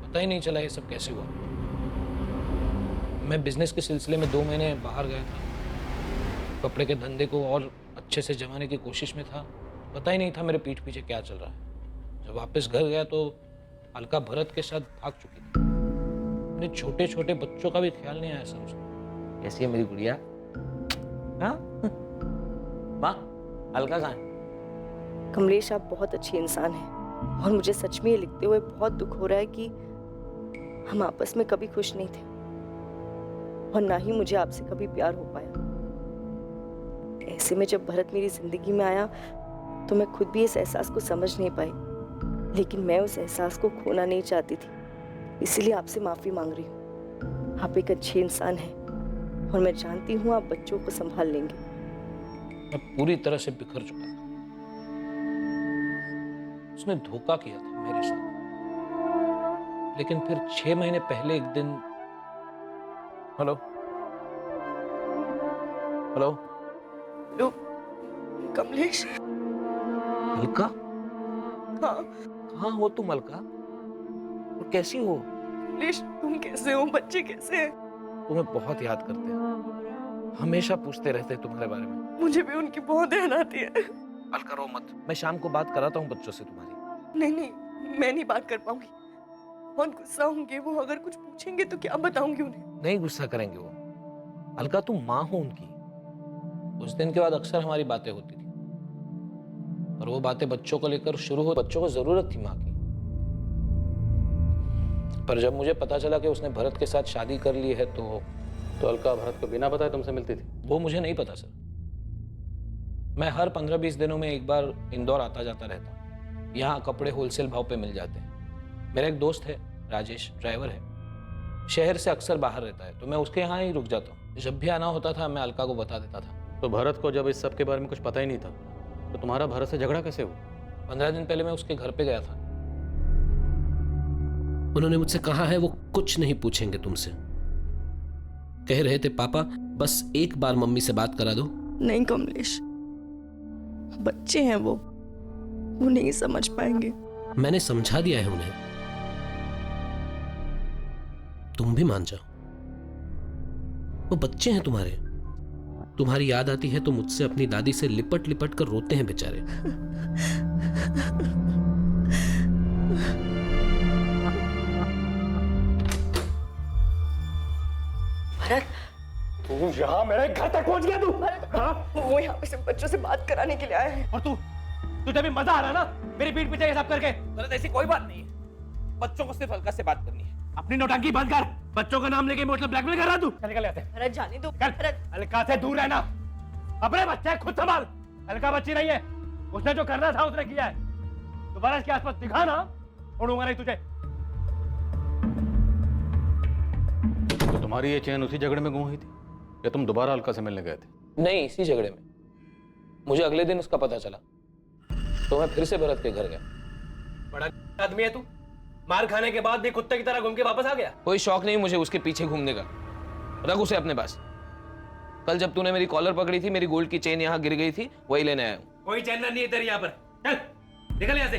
पता ही नहीं चला ये सब कैसे हुआ। मैं बिजनेस के सिलसिले में 2 महीने बाहर गया था, कपड़े के धंधे को और अच्छे से जमाने की कोशिश में था। पता ही नहीं था मेरे पीठ पीछे क्या चल रहा है। जब वापस घर गया तो अलका भरत के साथ भाग चुकी थी। अपने छोटे छोटे बच्चों का भी ख्याल नहीं आया सर उसको। कैसी है मेरी गुड़िया? हाँ माँ, अलका कहाँ है? कमलेश, आप बहुत अच्छे इंसान हैं और मुझे सच में ये लिखते हुए बहुत दुख हो रहा है कि हम आपस में कभी खुश नहीं थे और ना ही मुझे आपसे कभी प्यार हो पाया। ऐसे में जब भरत मेरी जिंदगी में आया तो मैं खुद भी इस एहसास को समझ नहीं पाई, लेकिन मैं उस एहसास को खोना नहीं चाहती थी, इसलिए आपसे माफी मांग रही हूँ। आप एक अच्छे इंसान हैं और मैं जानती हूँ आप बच्चों को संभाल लेंगे। मैं पूरी तरह से बिखर चुका था। उसने धोखा किया था मेरे साथ, लेकिन फिर 6 महीने पहले एक दिन। Hello hello hello Kamlesh. Alka? हाँ। कहाँ हो तुम अलका? और कैसी हो? कमलेश तुम कैसे हो? बच्चे कैसे हैं? तुम्हें बहुत याद करते हैं, हमेशा पूछते रहते हैं तुम्हारे बारे में। मुझे भी उनकी बहुत याद आती है। अलका रो मत, मैं शाम को बात कराता हूँ बच्चों से तुम्हारी। नहीं नहीं, मैं नहीं बात कर पाऊंगी। बहुत गुस्सा होंगे वो, अगर कुछ पूछेंगे तो क्या बताऊंगी उन्हें? नहीं गुस्सा करेंगे वो। अलका तुम माँ हो उनकी। उस दिन के बाद अक्सर हमारी बातें होती थी और वो बातें बच्चों को लेकर शुरू हो। बच्चों को जरूरत थी माँ की, पर जब मुझे पता चला कि उसने भरत के साथ शादी कर ली है तो अलका भरत को बिना बताए तुमसे मिलती थी? वो मुझे नहीं पता सर। मैं हर 15-20 दिनों में एक बार इंदौर आता जाता रहता। यहाँ कपड़े होलसेल भाव पे मिल जाते हैं। मेरा एक दोस्त है राजेश, ड्राइवर है, शहर से अक्सर बाहर रहता है, तो मैं उसके यहाँ ही रुक जाता हूँ। जब भी आना होता था मैं अलका को बता देता था। तो भरत को जब इस सब के बारे में कुछ पता ही नहीं था तो तुम्हारा भरत से झगड़ा कैसे हुआ? 15 दिन पहले मैं उसके घर पे गया था। उन्होंने मुझसे कहा है वो कुछ नहीं पूछेंगे तुमसे। कह रहे थे पापा बस एक बार मम्मी से बात करा दो। नहीं कमलेश, बच्चे हैं वो नहीं समझ पाएंगे। मैंने समझा दिया है उन्हें, तुम भी मान जाओ। वो बच्चे हैं तुम्हारे। तुम्हारी याद आती है तो मुझसे अपनी दादी से लिपट लिपट कर रोते हैं बेचारे। भरत, तू यहाँ मेरे घर तक पहुंच गया तू? हाँ? वो यहाँ पे सिर्फ बच्चों से बात कराने के लिए आए हैं। और तुझे भी मजा आ रहा है ना मेरी पीठ पीछे ये सब करके? भरत, ऐसी कोई बात नहीं है, बच्चों को सिर्फ अलका से बात करनी है। अपनी नौटंकी बंद कर, बच्चों का नाम लेके इमोशनल ब्लैकमेल कर रहा तू। चल निकल जाते हैं। भरत जाने दो। भरत, अलका से दूर रहना, अपने बच्चे खुद संभाल। अलका बच्ची नहीं है, उसने जो करना था उसने किया है। दोबारा इसके आसपास दिखा ना, छोड़ूंगा नहीं तुझे। तो तुम्हारी ये चेन उसी झगड़े में गुम हुई थी या तुम दोबारा अलका से मिलने गए थे? नहीं, इसी झगड़े में। मुझे अगले दिन उसका पता चला तो मैं फिर से भरत के घर गया। बड़ा आदमी है तू, मार खाने के बाद भी कुत्ते की तरह घूम के वापस आ गया। कोई शौक नहीं मुझे उसके पीछे घूमने का, रख उसे अपने पास। कल जब तूने मेरी कॉलर पकड़ी थी, मेरी गोल्ड की चेन यहाँ गिर गई थी, वही लेने आया हूँ। कोई चैन नहीं है तेरी यहाँ पर, चल निकल यहाँ से।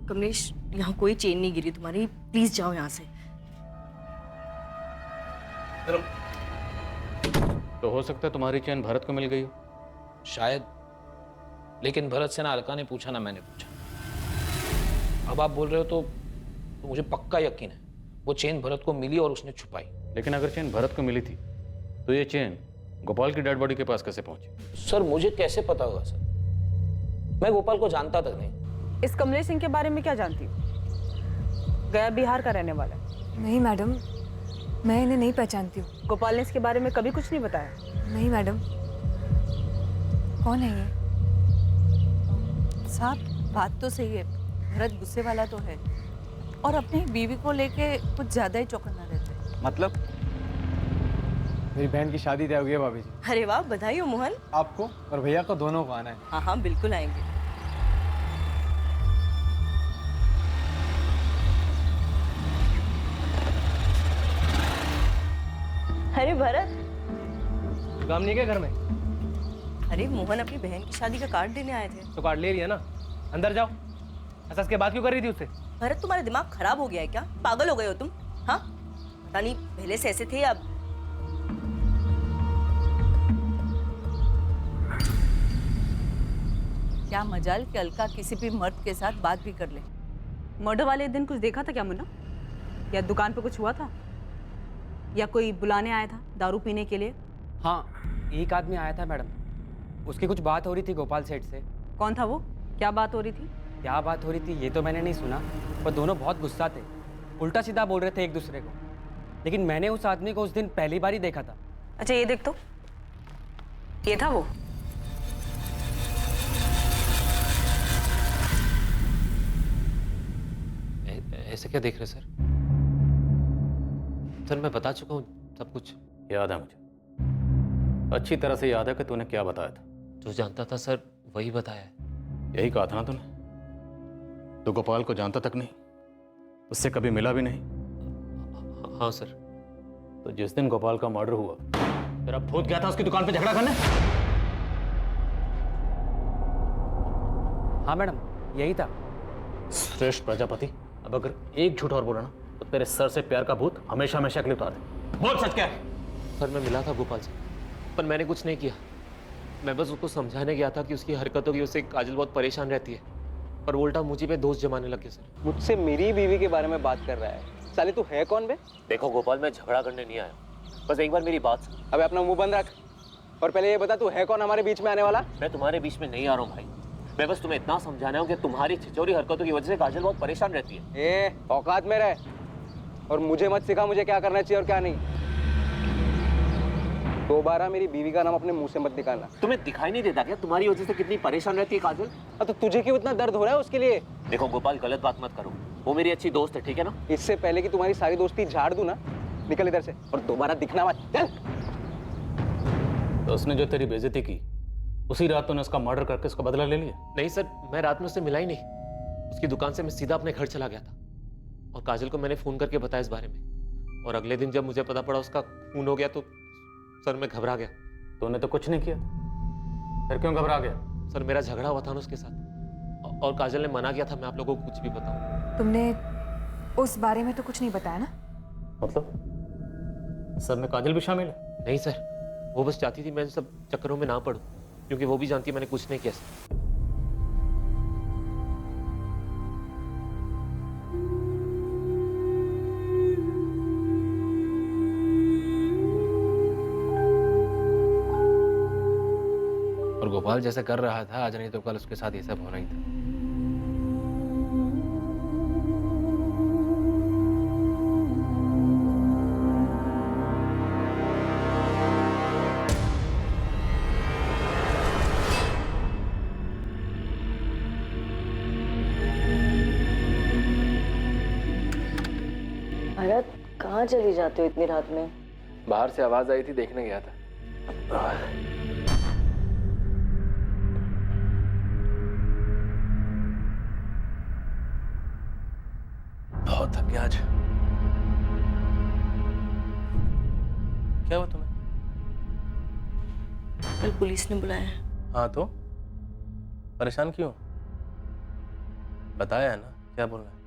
कमलेश, यहाँ कोई चेन नहीं गिरी तुम्हारी, प्लीज जाओ यहाँ से। चलो। तो हो सकता है तुम्हारी चेन भरत को मिल गई हो। शायद, लेकिन भरत से ना अलका ने पूछा ना मैंने पूछा। अब आप बोल रहे हो तो मुझे पक्का यकीन है वो चेन भरत को मिली और उसने छुपाई। लेकिन अगर चेन भरत को मिली थी तो ये चेन गोपाल की डेड बॉडी के पास कैसे पहुंची? सर मुझे कैसे पता होगा सर, मैं गोपाल को जानता तक नहीं। इस कमलेश सिंह के बारे में क्या जानती हो? गया बिहार का रहने वाला है। नहीं मैडम, मैं इन्हें नहीं पहचानती हूँ। गोपाल ने इसके बारे में कभी कुछ नहीं बताया? नहीं मैडम। कौन है ये? साहब बात तो सही है, भरत गुस्से वाला तो है और अपनी बीवी को लेके कुछ ज्यादा ही चौकन्ना रहता है। मतलब? मेरी बहन की शादी तय हो गई है भाभी जी। अरे वाह, बधाई हो मोहन। आपको और भैया को दोनों को आना है। हाँ हाँ बिल्कुल आएंगे। अरे भरत, काम नहीं क्या घर में? अरे मोहन अपनी बहन की शादी का कार्ड देने आए थे। तो कार्ड ले लिया ना, अंदर जाओ। ऐसा इसके बात क्यों कर रही थी उससे? भरत, तुम्हारा दिमाग खराब हो गया है क्या? पागल हो गए हो तुम? हाँ, पता नहीं पहले से ऐसे थे अब। क्या मजाल कि अलका किसी भी मर्द के साथ बात भी कर ले। मर्डर वाले दिन कुछ देखा था क्या मुन्ना? या दुकान पे कुछ हुआ था? या कोई बुलाने आया था दारू पीने के लिए? हाँ, एक आदमी आया था मैडम, उसकी कुछ बात हो रही थी गोपाल सेठ से। कौन था वो? क्या बात हो रही थी? क्या बात हो रही थी ये तो मैंने नहीं सुना, पर दोनों बहुत गुस्सा थे, उल्टा सीधा बोल रहे थे एक दूसरे को। लेकिन मैंने उस आदमी को उस दिन पहली बार ही देखा था। अच्छा ये देख तो, ये था वो? ऐसे क्या देख रहे सर? सर मैं बता चुका हूँ सब कुछ। याद है मुझे, अच्छी तरह से याद है कि तूने क्या बताया था। जो जानता था सर वही बताया है। यही कहा था ना तूने? तो गोपाल को जानता तक नहीं, उससे कभी मिला भी नहीं। हाँ सर। तो जिस दिन गोपाल का मर्डर हुआ तेरा भूत गया था उसकी दुकान पे झगड़ा करने? हाँ मैडम, यही था। श्रेष्ठ प्रजापति, अब अगर एक झूठ और बोला ना तो तेरे सर से प्यार का भूत हमेशा हमेशा के लिए उतार दे। बोल सच क्या है? सर मैं मिला था गोपाल से, पर मैंने कुछ नहीं किया। मैं बस उसको समझाने गया था कि उसकी हरकतों की वजह से काजल बहुत परेशान रहती है, पर वो उल्टा मुझे पे दोष जमाने लगे सर। मुझसे मेरी बीवी के बारे में बात कर रहा है। साले तू है कौन बे? देखो गोपाल, मैं झगड़ा करने नहीं आया, बस एक बार मेरी बात सुन। अबे अपना मुंह बंद रख और पहले ये बता तू है कौन हमारे बीच में आने वाला? मैं तुम्हारे बीच में नहीं आ रहा हूँ भाई, मैं बस तुम्हें इतना समझाना हूँ कि तुम्हारी छिचोरी हरकतों की वजह से काजल बहुत परेशान रहती है। ए, औकात में रह और मुझे मत सिखा मुझे क्या करना चाहिए और क्या नहीं। दोबारा मेरी बीवी का नाम अपने मुंह से मत निकालना। तुम्हें दिखाई नहीं देता क्या तुम्हारी वजह से कितनी परेशान रहती है काजल? तो तुझे क्यों इतना दर्द हो रहा है उसके लिए? देखो गोपाल, गलत बात मत करो, वो मेरी अच्छी दोस्त है, ठीक है ना? इससे पहले कि तुम्हारी सारी दोस्ती झाड़ दूं ना, निकल इधर से और दोबारा दिखना मत। चल। तो उसने जो तेरी बेइज्जती की उसी रात तूने उसका मर्डर करके उसका बदला ले लिया? नहीं सर, मैं रात में उससे मिला ही नहीं। उसकी दुकान से मैं सीधा अपने घर चला गया था और काजल को मैंने फोन करके बताया इस बारे में, और अगले दिन जब मुझे पता पड़ा उसका खून हो गया तो सर मैं घबरा गया। तूने तो कुछ नहीं किया, फिर क्यों घबरा गया? सर मेरा झगड़ा हुआ था ना उसके साथ, और काजल ने मना किया था मैं आप लोगों को कुछ भी बताऊं। तुमने उस बारे में तो कुछ नहीं बताया ना? मतलब सब में काजल भी शामिल है? नहीं सर, वो बस चाहती थी मैं सब चक्करों में ना पड़ूं, क्योंकि वो भी जानती है मैंने कुछ नहीं किया सर। और गोपाल जैसा कर रहा था आज नहीं तो कल उसके साथ ये सब होना ही था। भरत, कहाँ चली जाते हो इतनी रात में? बाहर से आवाज आई थी, देखने गया था। बहुत थक गया आज। क्या हुआ तुम्हें? कल पुलिस ने बुलाया है। हाँ तो परेशान क्यों? बताया है ना क्या बोलना है।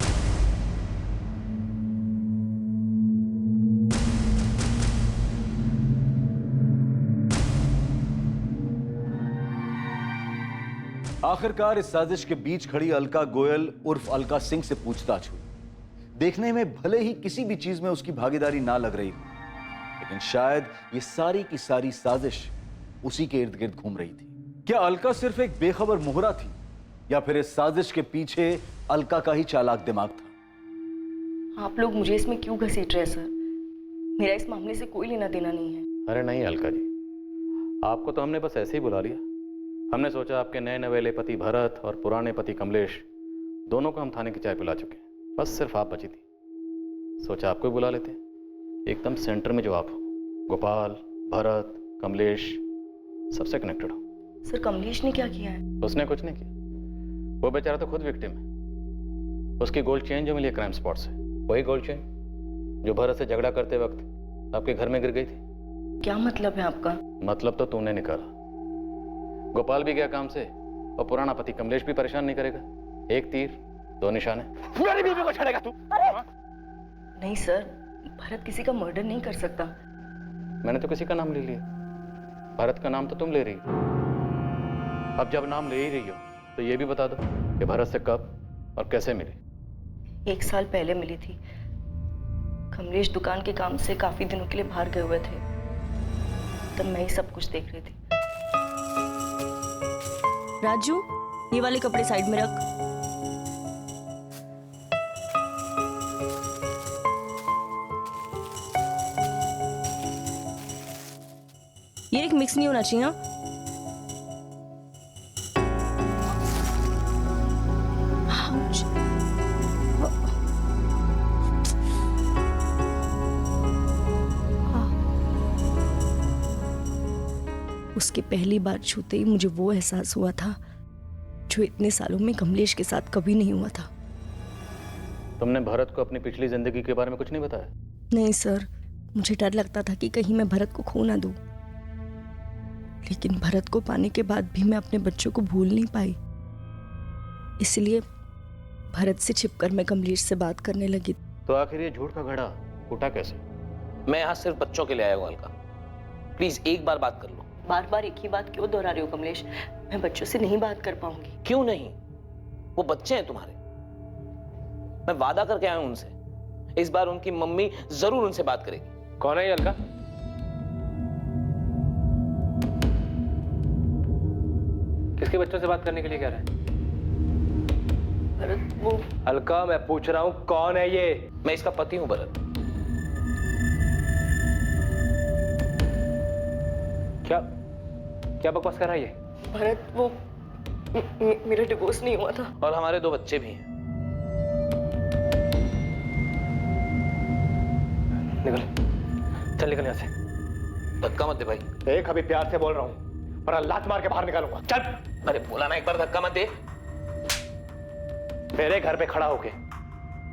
आखिरकार इस साजिश के बीच खड़ी अलका गोयल उर्फ अलका सिंह से पूछताछ हुई। देखने में भले ही किसी भी चीज में उसकी भागीदारी ना लग रही हो, लेकिन शायद ये सारी की सारी साजिश उसी के इर्द गिर्द घूम रही थी। क्या अलका सिर्फ एक बेखबर मोहरा थी, या फिर इस साजिश के पीछे अलका का ही चालाक दिमाग था? आप लोग मुझे इसमें क्यों घसीट रहे हैं सर? मेरा इस मामले से कोई लेना देना नहीं है। अरे नहीं अलका जी, आपको तो हमने बस ऐसे ही बुला लिया। हमने सोचा आपके नए नवेले पति भरत और पुराने पति कमलेश दोनों को हम थाने की चाय पिला चुके हैं, बस सिर्फ आप बची थी। सोचा आपको ही बुला लेते हैं, एकदम सेंटर में जो आप हो। गोपाल, भरत, कमलेश सबसे कनेक्टेड हो। सर कमलेश ने क्या किया है? उसने कुछ नहीं किया, वो बेचारा तो खुद विक्टिम है। उसकी गोल्ड चेन जो मिली है क्राइम स्पॉट से, वही गोल्ड चेन जो भरत से झगड़ा करते वक्त आपके घर में गिर गई थी। क्या मतलब है आपका? मतलब तो तूने निकाला। गोपाल भी गया काम से और पुराना पति कमलेश भी परेशान नहीं करेगा। एक तीर दो निशाने। मेरी बीवी को छेड़ेगा तू? नहीं सर, भरत किसी का मर्डर नहीं कर सकता। मैंने तो किसी का नाम ले लिया, भरत का नाम तो तुम ले रही हो। अब जब नाम ले ही रही हो तो ये भी बता दो कि भरत से कब और कैसे मिली। 1 साल पहले मिली थी। कमलेश दुकान के काम से काफी दिनों के लिए बाहर गए हुए थे, तब मैं ही सब कुछ देख रही थी। राजू, ये वाले कपड़े साइड में रख। ये एक मिक्स नहीं होना चाहिए ना? उसकी पहली बार छूते ही मुझे वो एहसास हुआ था जो इतने सालों में कमलेश के साथ कभी नहीं हुआ था। तुमने भरत को अपनी पिछली जिंदगी के बारे में कुछ नहीं बताया? नहीं सर, मुझे डर लगता था कि कहीं मैं भरत को खो ना दूं। लेकिन भरत को पाने के बाद भी मैं अपने बच्चों को भूल नहीं पाई। इसलिए भरत से छिपकर मैं कमलेश से बात करने लगी। तो आखिर ये झूठ का घड़ा फूटा कैसे? मैं यहाँ सिर्फ बच्चों के लिए आया हूँ अलका, प्लीज एक बार बात कर लो। बार बार एक ही बात क्यों दोहरा रहे हो कमलेश? मैं बच्चों से नहीं बात कर पाऊंगी। क्यों नहीं? वो बच्चे हैं तुम्हारे। मैं वादा करके आया हूं उनसे, इस बार उनकी मम्मी जरूर उनसे बात करेगी। कौन है ये अलका? किसके बच्चों से बात करने के लिए कह रहा है? भरत वो। अलका, मैं पूछ रहा हूँ कौन है ये? मैं इसका पति हूँ भरत। क्या बकवास कर रहा है ये? भरत वो मेरा डिवोर्स नहीं हुआ था और हमारे 2 बच्चे भी हैं। निकल, चल निकल यहाँ से। धक्का मत दे भाई। देख अभी प्यार से बोल रहा हूँ, वरना लात मार के बाहर निकालूंगा। चल। अरे बोला ना एक बार, धक्का मत दे। मेरे घर पे खड़ा होके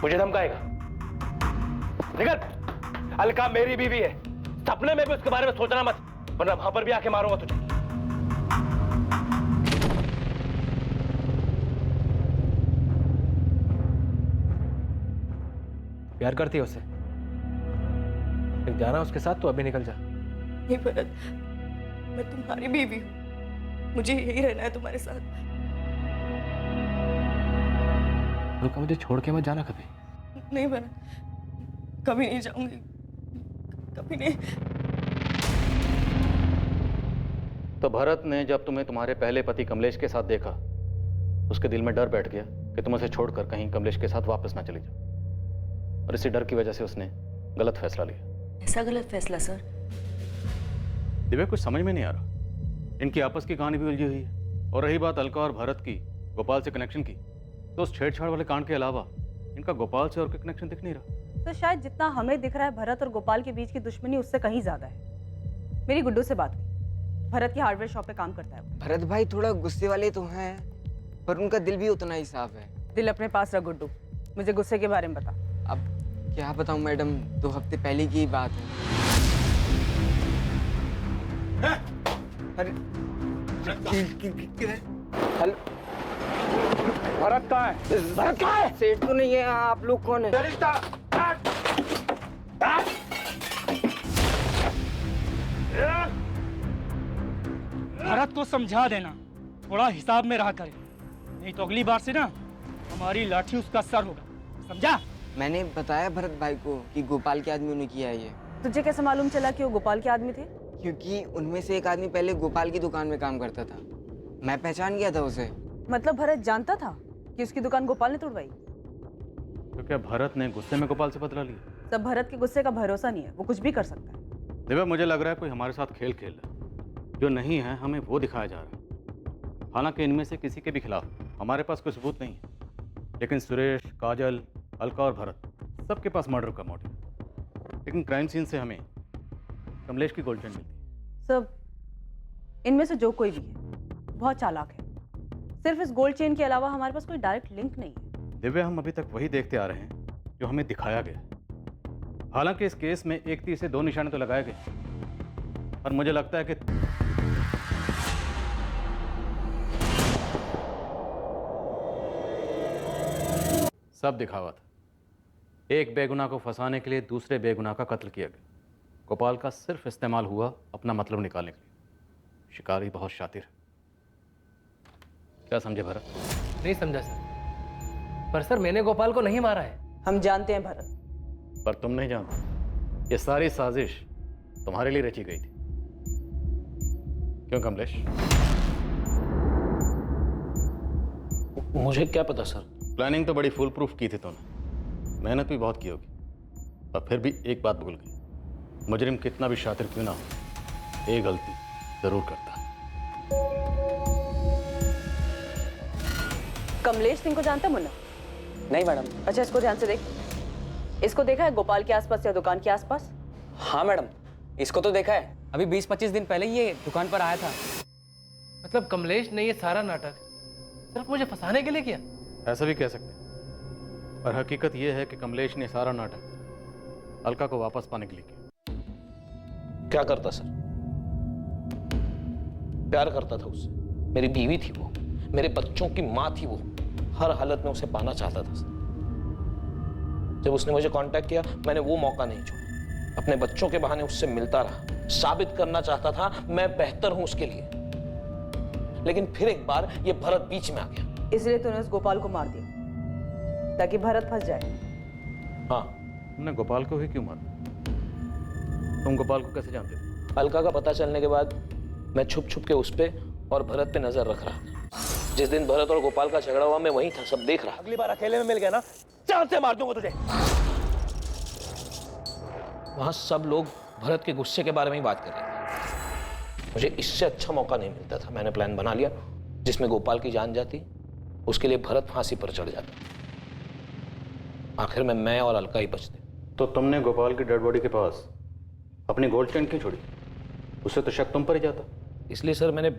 मुझे धमकाएगा? निकल। अलका मेरी बीवी है, सपने में भी उसके बारे में सोचना मत, वरना वहां पर भी आके मारूंगा तुझे। प्यार करती है उससे? जाना उसके साथ तो अभी निकल जा, नहीं भरत, मैं तुम्हारी बीवी हूँ, मुझे यही रहना है तुम्हारे साथ। अलका मुझे छोड़ के मत जाना कभी। नहीं भरत, कभी नहीं जाऊंगी, कभी नहीं। तो भरत ने जब तुम्हें तुम्हारे पहले पति कमलेश के साथ देखा, उसके दिल में डर बैठ गया कि तुम उसे छोड़कर कहीं कमलेश के साथ वापस ना चली जाओ, और इसी डर की वजह से उसने गलत फैसला लिया। ऐसा गलत फैसला सर? दिव्या, कुछ समझ में नहीं आ रहा। इनकी आपस की कहानी भी उलझी हुई है, और रही बात अलका और भरत की गोपाल से कनेक्शन की, तो उस छेड़छाड़ वाले कांड के अलावा इनका गोपाल से और कोई कनेक्शन दिख नहीं रहा। तो शायद जितना हमें दिख रहा है भरत और गोपाल के बीच की दुश्मनी उससे कहीं ज्यादा है। मेरी गुड्डू से बात हुई, भरत की हार्डवेयर शॉप पे काम करता है वो। भरत भाई थोड़ा गुस्से वाले तो हैं, पर उनका दिल भी उतना ही साफ है। दिल अपने पास रख गुड्डू, मुझे गुस्से के बारे में बता। अब क्या बताऊं मैडम, 2 हफ्ते पहले की बात है। अरे हेलो, भरत कहाँ है? भरत कहाँ है? सेठ तो नहीं है, आप लोग कौन है? भरत को समझा देना, थोड़ा हिसाब में रहा करे, नहीं तो अगली बार से ना हमारी लाठी उसका सर होगा, समझा? मैंने बताया भरत भाई को कि गोपाल के आदमी ने किया है ये। तुझे कैसे मालूम चला कि वो गोपाल के आदमी थे? क्योंकि उनमें से एक आदमी पहले गोपाल की दुकान में काम करता था, मैं पहचान गया था उसे। मतलब भरत जानता था कि उसकी दुकान गोपाल ने तोड़वाई? तो क्या भरत ने गुस्से में गोपाल से बदला लिया? सब भरत के गुस्से का भरोसा नहीं है, वो कुछ भी कर सकता है। दिव्या, मुझे लग रहा है कोई हमारे साथ खेल खेल रहा है, जो नहीं है हमें वो दिखाया जा रहा है। हालांकि इनमें से किसी के भी खिलाफ हमारे पास कोई सबूत नहीं है, लेकिन सुरेश, काजल, अलका और भरत सबके पास मर्डर का मोटिव है। लेकिन क्राइम सीन से हमें कमलेश की गोल्ड चेन मिलती है। सब इनमें से जो कोई भी है बहुत चालाक है। सिर्फ इस गोल्ड चेन के अलावा हमारे पास कोई डायरेक्ट लिंक नहीं है। दिव्या, हम अभी तक वही देखते आ रहे हैं जो हमें दिखाया गया है। हालांकि इस केस में एक तीर से 2 निशाने तो लगाए गए, और मुझे लगता है कि सब दिखावा था। एक बेगुनाह को फंसाने के लिए दूसरे बेगुनाह का कत्ल किया गया। गोपाल का सिर्फ इस्तेमाल हुआ अपना मतलब निकालने के लिए। शिकारी बहुत शातिर है। क्या समझे भरत? नहीं समझा सर, पर सर मैंने गोपाल को नहीं मारा है। हम जानते हैं भरत, पर तुम नहीं जानते। ये सारी साजिश तुम्हारे लिए रची गई थी, क्यों कमलेश? मुझे क्या पता सर। प्लानिंग तो बड़ी फुल प्रूफ की थी तुमने, मेहनत भी बहुत की होगी, और फिर भी एक बात भूल गई। मुजरिम कितना भी शातिर क्यों ना हो, एक गलती जरूर करता है। कमलेश सिंह को जानता मुन्ना? नहीं मैडम। अच्छा, इसको ध्यान से देख। इसको देखा है गोपाल के आसपास या दुकान के आसपास? हाँ मैडम, इसको तो देखा है। अभी 20-25 दिन पहले ही ये दुकान पर आया था। मतलब कमलेश ने ये सारा नाटक सिर्फ मुझे फंसाने के लिए किया? ऐसा भी कह सकते हैं, और हकीकत यह है कि कमलेश ने सारा नाटक अलका को वापस पाने के लिए किया। क्या करता सर? प्यार करता था उससे, मेरी बीवी थी वो, मेरे बच्चों की माँ थी वो, हर हालत में उसे पाना चाहता था सर। जब उसने मुझे कांटेक्ट किया, मैंने वो मौका नहीं छोड़ा। अपने बच्चों के बहाने उससे मिलता रहा, साबित करना चाहता था मैं बेहतर हूं उसके लिए। लेकिन फिर एक बार ये भरत बीच में आ गया। इसलिए तूने उस गोपाल को मार दिया ताकि भरत फंस जाए? हाँ। तुमने गोपाल को ही क्यों मारा? तुम गोपाल को कैसे जानते थे? अलका का पता चलने के बाद मैं छुप छुप के उस पे और भरत पे नजर रख रहा था। जिस दिन भरत और गोपाल का झगड़ा हुआ, मैं वहीं था, सब देख रहा। अगली बार अकेले में मिल गया ना, जान से मार दूंगा तुझे। वहां सब लोग भरत के गुस्से के बारे में ही बात कर रहे थे। मुझे इससे अच्छा मौका नहीं मिलता था। मैंने प्लान बना लिया, जिसमें गोपाल की जान जाती, उसके लिए भरत फांसी पर चढ़ जाता। आखिर में मैं और अलका ही बचते। तो तुमने गोपाल की डेड बॉडी के पास अपनी गोल्ड चेन क्यों छोड़ी? उससे तो शक तुम पर ही जाता। इसलिए सर मैंने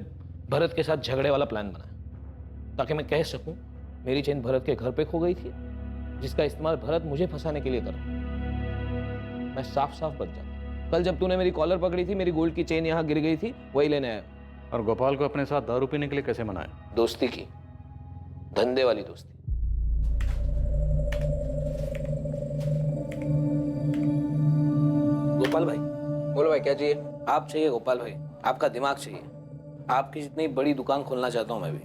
भरत के साथ झगड़े वाला प्लान बनाया, ताकि मैं कह सकूं मेरी चेन भरत के घर पे खो गई थी, जिसका इस्तेमाल भरत मुझे फंसाने के लिए कर। मैं साफ साफ बच जाता। कल जब तूने मेरी कॉलर पकड़ी थी, मेरी गोल्ड की चेन यहाँ गिर गई थी, वही लेने आया। और गोपाल को अपने साथ दारू पीने के लिए कैसे मनाया? दोस्ती की, धंधे वाली दोस्ती। गोपाल भाई, बोलो भाई क्या चाहिए? आप चाहिए गोपाल भाई, आपका दिमाग चाहिए। आपकी जितनी बड़ी दुकान खोलना चाहता हूं मैं भी।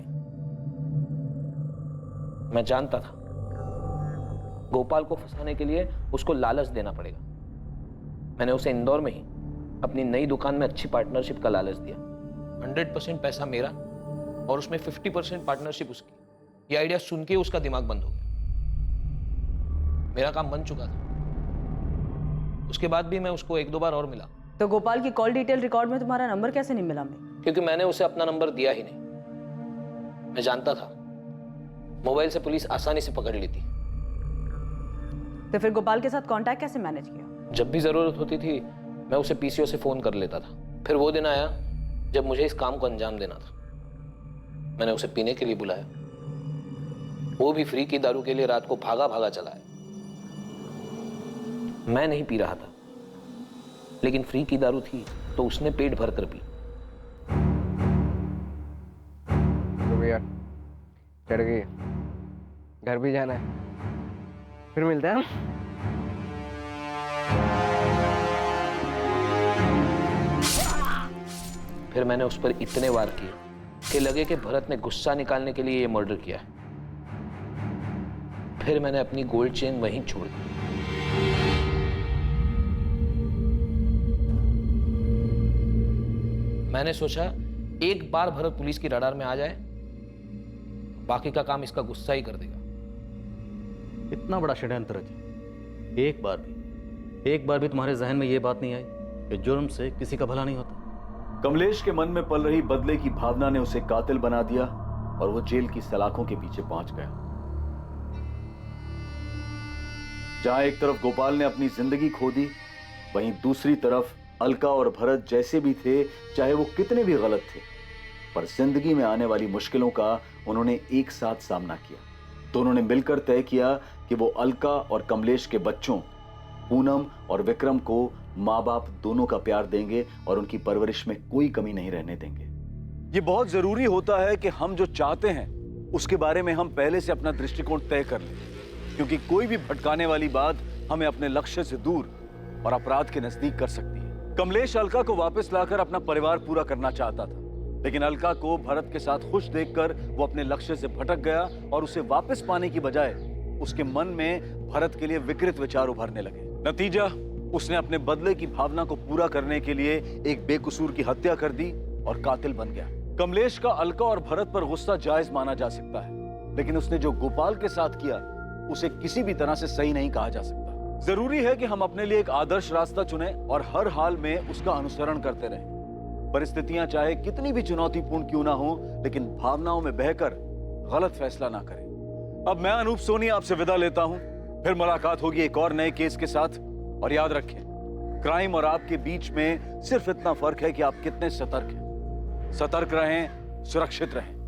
मैं जानता था गोपाल को फंसाने के लिए उसको लालच देना पड़ेगा। मैंने उसे इंदौर में ही अपनी नई दुकान में अच्छी पार्टनरशिप का लालच दिया। 100% पैसा मेरा और उसमें 50% पार्टनरशिप उसकी। ये आइडिया सुन के उसका दिमाग बंद हो गया। मेरा काम बन चुका था। उसके बाद भी मैं उसको 1-2 बार और मिला। तो गोपाल की कॉल डिटेल रिकॉर्ड में तुम्हारा नंबर कैसे नहीं मिला हमें? क्योंकि मैंने उसे अपना नंबर दिया ही नहीं। मैं जानता था मोबाइल से पुलिस आसानी से पकड़ लेती। तो फिर गोपाल के साथ कांटेक्ट कैसे मैनेज किया? जब भी जरूरत होती थी मैं उसे पीसीओ से फोन कर लेता था। फिर वो दिन आया जब मुझे इस काम को अंजाम देना था। मैंने उसे पीने के लिए बुलाया, वो भी फ्री की दारू के लिए रात को भागा भागा चला है। मैं नहीं पी रहा था, लेकिन फ्री की दारू थी तो उसने पेट भर कर पी। तो भैया चढ़ गई, घर भी जाना है, फिर मिलते हैं हम। फिर मैंने उस पर इतने वार किए कि लगे कि भरत ने गुस्सा निकालने के लिए ये मर्डर किया है। फिर मैंने अपनी गोल्ड चेन वहीं छोड़ दी। मैंने सोचा एक बार भरत पुलिस की रडार में आ जाए, बाकी का काम इसका गुस्सा ही कर देगा। इतना बड़ा षड्यंत्र रची, एक बार भी तुम्हारे जहन में ये बात नहीं आई कि जुर्म से किसी का भला नहीं होता? कमलेश के मन में पल रही बदले की भावना ने उसे कातिल बना दिया और वो जेल की सलाखों के पीछे पहुंच गया। जहां एक तरफ गोपाल ने अपनी जिंदगी खो दी, वहीं दूसरी तरफ अलका और भरत जैसे भी थे, चाहे वो कितने भी गलत थे, पर जिंदगी में आने वाली मुश्किलों का उन्होंने एक साथ सामना किया। दोनों ने मिलकर तय किया कि वो अलका और कमलेश के बच्चों पूनम और विक्रम को माँ बाप दोनों का प्यार देंगे और उनकी परवरिश में कोई कमी नहीं रहने देंगे। ये बहुत जरूरी होता है कि हम जो चाहते हैं उसके बारे में हम पहले से अपना दृष्टिकोण तय कर लें, क्योंकि कोई भी भटकाने वाली बात हमें अपने लक्ष्य से दूर और अपराध के नजदीक कर सकती है। कमलेश अलका को वापस लाकर अपना परिवार पूरा करना चाहता था, लेकिन अलका को भरत के साथ खुश देखकर वो अपने लक्ष्य से भटक गया और उसे वापस पाने की बजाय उसके मन में भरत के लिए विकृत विचार उभरने लगे। नतीजा, उसने अपने बदले की भावना को पूरा करने के लिए एक बेकसूर की हत्या कर दी और कातिल बन गया। कमलेश का अलका और भरत पर गुस्सा जायज माना जा सकता है, लेकिन उसने जो गोपाल के साथ किया उसे किसी भी तरह से सही नहीं कहा जा सकता। जरूरी है कि हम अपने लिए एक आदर्श रास्ता चुनें और हर हाल में उसका अनुसरण करते रहें। परिस्थितियां चाहे कितनी भी चुनौतीपूर्ण क्यों ना हो, लेकिन भावनाओं में बहकर गलत फैसला ना करें। अब मैं अनूप सोनी आपसे विदा लेता हूं, फिर मुलाकात होगी एक और नए केस के साथ। और याद रखें, क्राइम और आपके बीच में सिर्फ इतना फर्क है कि आप कितने सतर्क हैं। सतर्क रहें, सुरक्षित रहें।